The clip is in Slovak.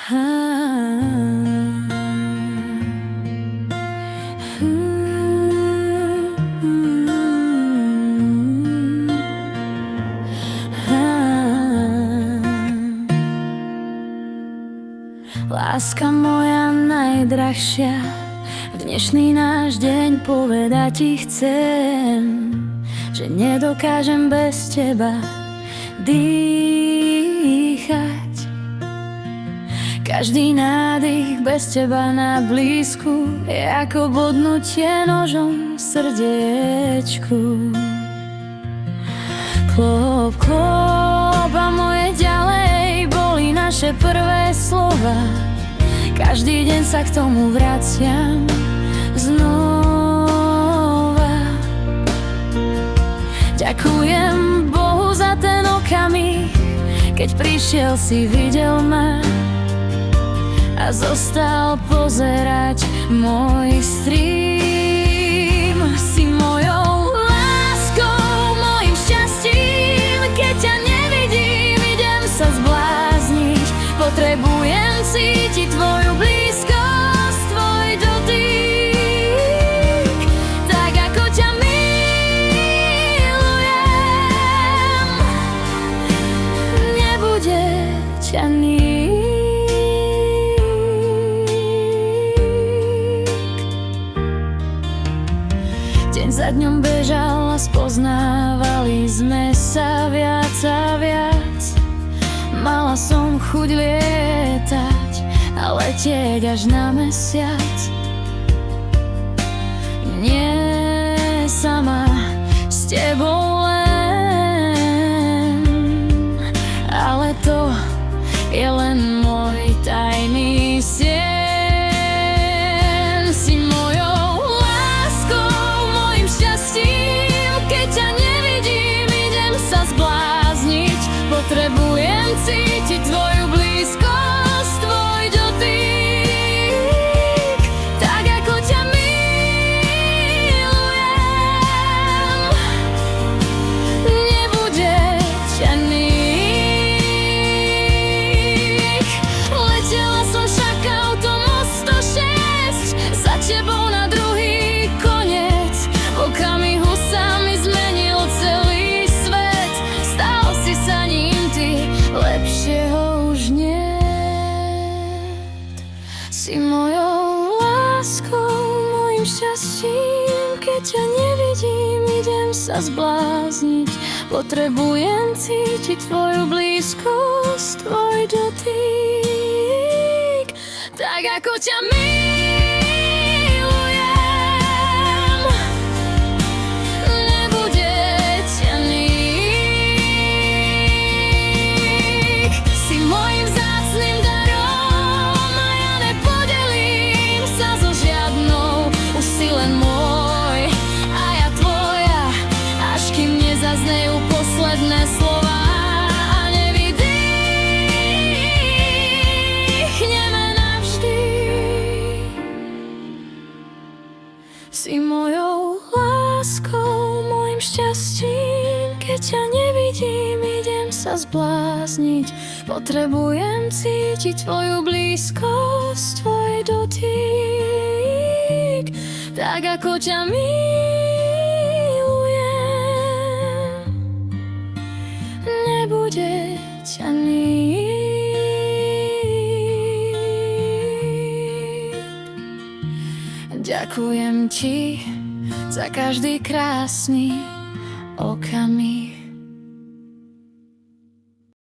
Láska moja najdrahšia, v dnešný náš deň povedať ti chcem, že nedokážem bez teba dýchať. Každý nádych bez teba na blízku je ako bodnutie nožom v srdiečku. Klop, klop a moje ďalej boli naše prvé slova. Každý deň sa k tomu vraciam znova. Ďakujem Bohu za ten okamih, keď prišiel si, videl ma a zostal pozerať môj stream. Si mojou láskou, mojím šťastím, keď ťa nevidím, idem sa zblázniť. Potrebujem cítiť tvoju blízkosť, tvoj dotyk, tak ako ťa milujem. Nebude ťa deň za dňom bežal a spoznávali sme sa viac a viac. Mala som chuť lietať a letieť až na mesiac. Nie sama, s tebou len, ale to je len môj tajný sen. Potrebujem cítiť tvoju blízkosť, tvoj dotyk, tak ako ťa milujem. Nebude ťa nik. Letela som však autom o 106 za tebou na druhý koniec. V okamihu sa mi zmenil celý svet, stal si sa ním, lepšieho už niet. Si mojou láskou, mojím šťastím, keď ťa nevidím, idem sa zblázniť. Potrebujem cítiť tvoju blízkosť, tvoj dotyk, tak ako ťa milujem. Zaznejú posledné slová a nevydýchneme navždy. Si mojou láskou, mojím šťastím, keď ťa nevidím, idem sa zblázniť. Potrebujem cítiť tvoju blízkosť, tvoj dotyk, tak ako ťa nebude ťa nik. Ďakujem ti za každý krásny okamih.